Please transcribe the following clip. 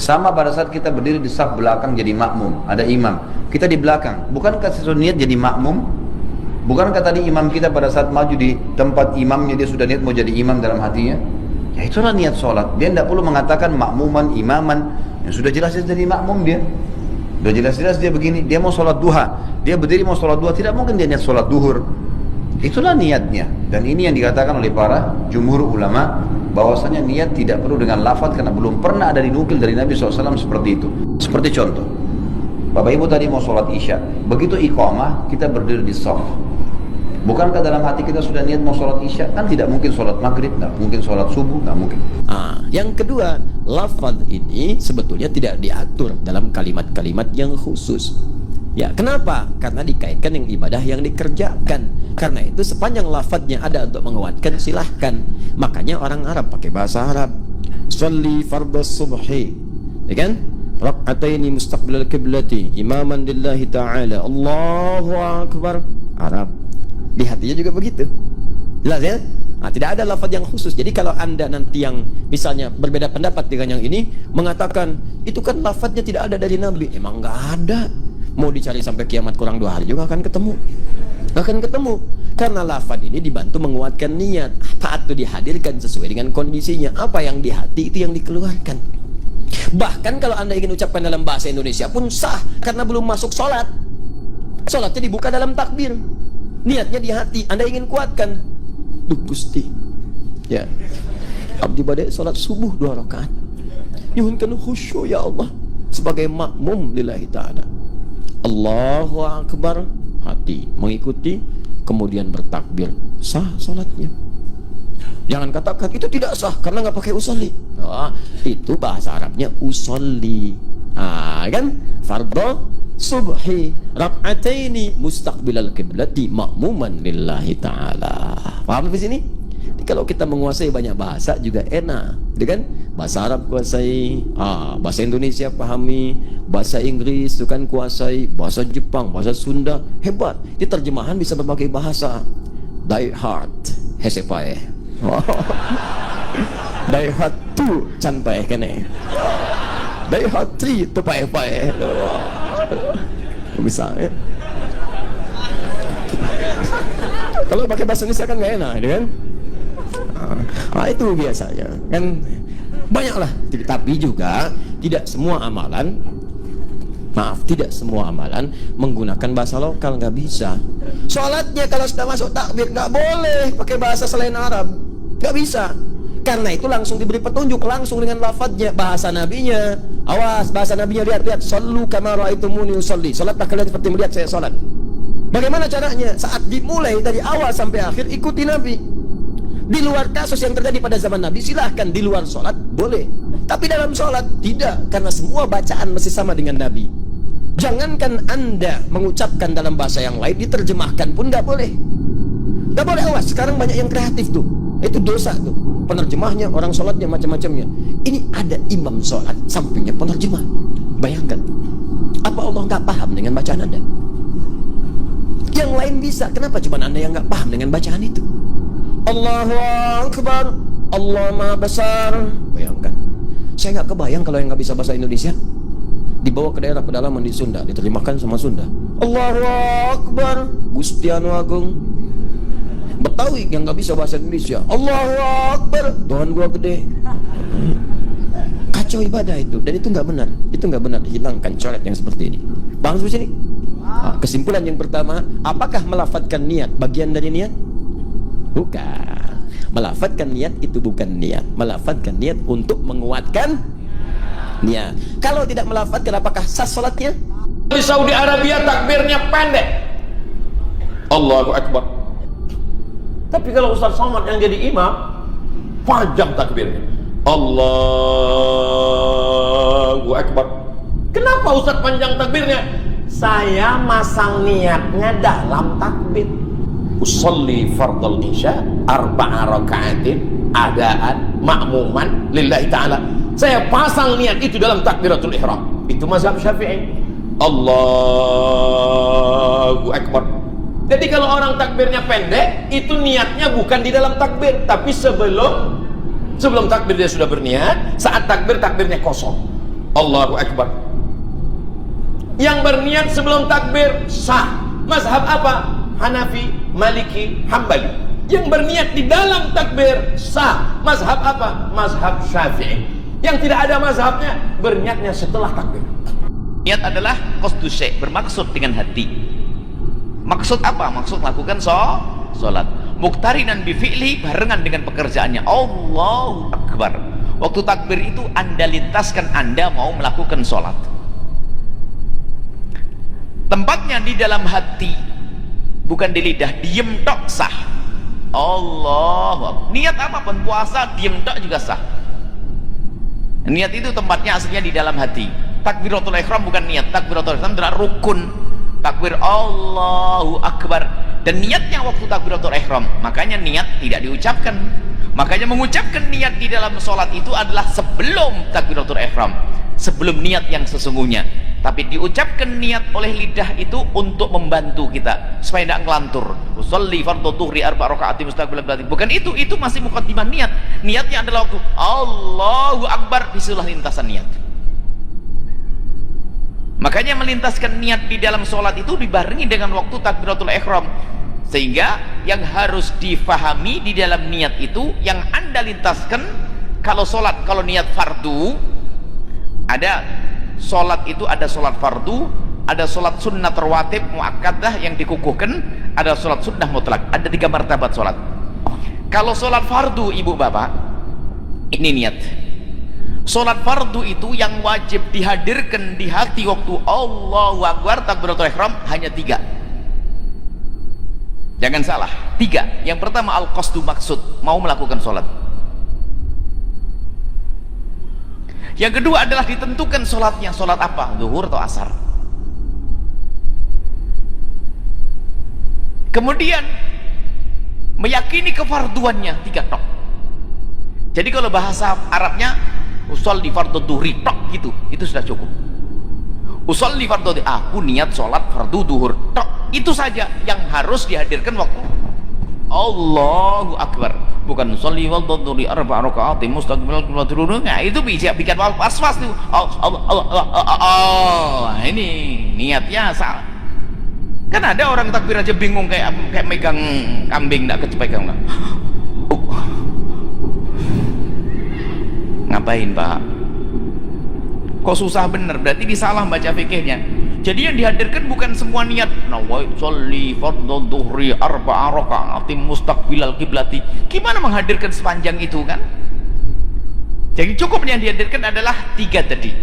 Sama pada saat kita berdiri di saf belakang jadi makmum, ada imam, kita di belakang, bukankah sesuatu niat jadi makmum? Bukankah tadi imam kita pada saat maju di tempat imamnya dia sudah niat mau jadi imam dalam hatinya? Ya itulah niat sholat. Dia tidak perlu mengatakan makmuman, imaman, yang sudah jelas jadi makmum dia. Sudah jelas-jelas dia begini, dia mau sholat duha, dia berdiri mau sholat duha, tidak mungkin dia niat sholat duhur. Itulah niatnya. Dan ini yang dikatakan oleh para jumhur ulama, bahwasanya niat tidak perlu dengan lafaz karena belum pernah ada dinukil dari Nabi SAW seperti itu. Seperti contoh, Bapak Ibu tadi mau sholat isya, begitu iqamah kita berdiri di shaf. Bukankah dalam hati kita sudah niat mau sholat isya? Kan tidak mungkin sholat maghrib, nggak mungkin sholat subuh, nggak mungkin. Yang kedua, lafaz ini sebetulnya tidak diatur dalam kalimat-kalimat yang khusus. Ya, kenapa? Karena dikaitkan yang ibadah yang dikerjakan. Karena itu sepanjang lafadznya ada untuk menguatkan, silahkan. Makanya orang Arab pakai bahasa Arab. Sholli fardhu subhi, ya kan? Rak'ataini mustaqbilal qiblati imaman lillahi ta'ala. Allahu akbar. Arab. Di hatinya juga begitu. Jelas ya? Tidak ada lafaz yang khusus. Jadi kalau Anda nanti yang misalnya berbeda pendapat dengan yang ini, mengatakan itu kan lafaznya tidak ada dari Nabi. Emang nggak ada. Mau dicari sampai kiamat kurang 2 hari juga akan ketemu. Akan ketemu. Karena lafaz ini dibantu menguatkan niat. Apa itu dihadirkan sesuai dengan kondisinya. Apa yang di hati itu yang dikeluarkan. Bahkan kalau Anda ingin ucapkan dalam bahasa Indonesia pun sah. Karena belum masuk sholat. Sholatnya dibuka dalam takbir. Niatnya di hati. Anda ingin kuatkan. Duh Gusti, ya abdi badai sholat subuh 2 rakaat. Nyuhunkan khusyuk ya Allah sebagai makmum lillahi ta'ala. Allahu akbar, hati mengikuti, kemudian bertakbir, sah sholatnya. Jangan katakan itu tidak sah karena nggak pakai usolli. Itu bahasa Arabnya usolli. Kan fardhu subhi rak'ataini mustaqbilal qiblati ma'muman lillahi ta'ala. Paham di sini? Jadi kalau kita menguasai banyak bahasa juga enak, gitu kan? Bahasa Arab kuasai, bahasa Indonesia pahami, bahasa Inggris itu kan kuasai, bahasa Jepang, bahasa Sunda, hebat. Di terjemahan bisa berbagai bahasa. Die hard, hesepae. Die hard tu canpae kene. Die hard 3 tepae-pae. Bisa ya. Kalau pakai bahasa Indonesia kan nggak enak, kan? Itu biasanya kan banyaklah. Tapi juga tidak semua amalan, tidak semua amalan menggunakan bahasa lokal, nggak bisa. Sholatnya kalau sudah masuk takbir nggak boleh pakai bahasa selain Arab, nggak bisa. Karena itu langsung diberi petunjuk langsung dengan lafadznya, bahasa nabinya. Awas, bahasa nabinya, lihat, sallu kama ra'aitumuni usolli. Salatlah kalian seperti melihat saya salat. Bagaimana caranya? Saat dimulai dari awal sampai akhir ikuti Nabi. Di luar kasus yang terjadi pada zaman Nabi, silahkan di luar sholat boleh. Tapi dalam sholat tidak, karena semua bacaan mesti sama dengan Nabi. Jangankan Anda mengucapkan dalam bahasa yang lain, diterjemahkan pun nggak boleh. Nggak boleh. Awas, sekarang banyak yang kreatif tuh. Itu dosa tuh. Penerjemahnya, orang sholatnya macam-macamnya. Ini ada imam sholat, sampingnya penerjemah. Bayangkan, apa Allah nggak paham dengan bacaan Anda? Yang lain bisa, kenapa cuma Anda yang nggak paham dengan bacaan itu? Allahu Akbar, Allah Maha Besar. Bayangkan, saya nggak kebayang kalau yang nggak bisa bahasa Indonesia dibawa ke daerah pedalaman di Sunda, diterjemahkan sama Sunda. Allahu Akbar, Gusti Anu Agung. Betawi yang nggak bisa bahasa Indonesia, Allahu Akbar, Tuhan gua gede. Kacau ibadah itu, dan itu nggak benar. Itu nggak benar, hilangkan coret yang seperti ini. Paham sampai sini? Kesimpulan yang pertama, apakah melafadzkan niat bagian dari niat? Bukan. Melafadzkan niat itu bukan niat. Melafadzkan niat untuk menguatkan niat. Kalau tidak melafadzkan, apakah sah sholatnya? Di Saudi Arabia takbirnya pendek, Allahu Akbar. Tapi kalau Ustaz Somad yang jadi imam, panjang takbirnya, Allahu Akbar. Kenapa Ustaz panjang takbirnya? Saya masang niatnya dalam takbir. Usolli fardal isya arba'a raka'atin adaan ma'muman lillahi ta'ala. Saya pasang niat itu dalam takbiratul ihram. Itu mazhab Syafi'i. Allahu Akbar. Jadi kalau orang takbirnya pendek, itu niatnya bukan di dalam takbir, tapi sebelum takbir dia sudah berniat. Saat takbir, takbirnya kosong. Allahu Akbar. Yang berniat sebelum takbir sah. Mazhab apa? Hanafi, Maliki, Hambali. Yang berniat di dalam takbir sah. Mazhab apa? Mazhab Syafi'i. Yang tidak ada mazhabnya berniatnya setelah takbir. Niat adalah qasdu syai', bermaksud dengan hati. Maksud apa? Maksud lakukan sholat. Muqtarinan bi fi'li, barengan dengan pekerjaannya. Allahu Akbar. Waktu takbir itu Anda lintaskan Anda mau melakukan sholat. Tempatnya di dalam hati, bukan di lidah. Diem tok sah. Allah. Niat apapun, puasa diem tok juga sah. Niat itu tempatnya aslinya di dalam hati. Takbiratul ihram bukan niat. Takbiratul ihram adalah rukun. Takbir Allahu Akbar. Dan niatnya waktu takbiratul ihram. Makanya niat tidak diucapkan. Makanya mengucapkan niat di dalam sholat itu adalah sebelum takbiratul ihram, sebelum niat yang sesungguhnya. Tapi diucapkan niat oleh lidah itu untuk membantu kita supaya tidak ngelantur. Usolli fardhu dhuhri arba' rakaat mustaqbil qiblat. Bukan itu masih muqaddimah niat. Niatnya adalah waktu Allahu Akbar, disitulah lintasan niat. Makanya melintaskan niat di dalam sholat itu dibarengi dengan waktu takbiratul ihram. Sehingga yang harus difahami di dalam niat itu, yang Anda lintaskan kalau sholat, kalau niat fardu, ada sholat itu ada sholat fardu, ada sholat sunnah rawatib muakkadah yang dikukuhkan, ada sholat sunnah mutlak. Ada 3 martabat sholat. Kalau sholat fardu, ibu bapak, ini niat. Sholat fardu itu yang wajib dihadirkan di hati waktu Allahu Akbar takbiratul ihram hanya 3. Jangan salah, 3. Yang pertama al-qasdu, maksud, mau melakukan sholat. Yang kedua adalah ditentukan sholatnya, sholat apa? Zuhur atau asar. Kemudian meyakini kefarduannya, 3 tok. Jadi kalau bahasa Arabnya usolli fardhu dhuhri tok gitu, itu sudah cukup. Usolli fardhu dhuhri, aku niat sholat fardu duhur tok. Itu saja yang harus dihadirkan waktu Allahu Akbar. Bukan usolli fardhu dhuhri arba' rakaat mustaqbil qiblat. Nah, itu bisa bikin was-was tuh. Ini niatnya salah. Kan ada orang takbir aja bingung kayak megang kambing enggak kepegang. Ngapain, Pak? Kok susah bener? Berarti disalah baca fikihnya. Jadi yang dihadirkan bukan semua niat. Nawaitu sholli fardhu dhuhri arba'a raka'atin mustaqbilal qiblati. Gimana menghadirkan sepanjang itu kan? Jadi cukup yang dihadirkan adalah 3 tadi.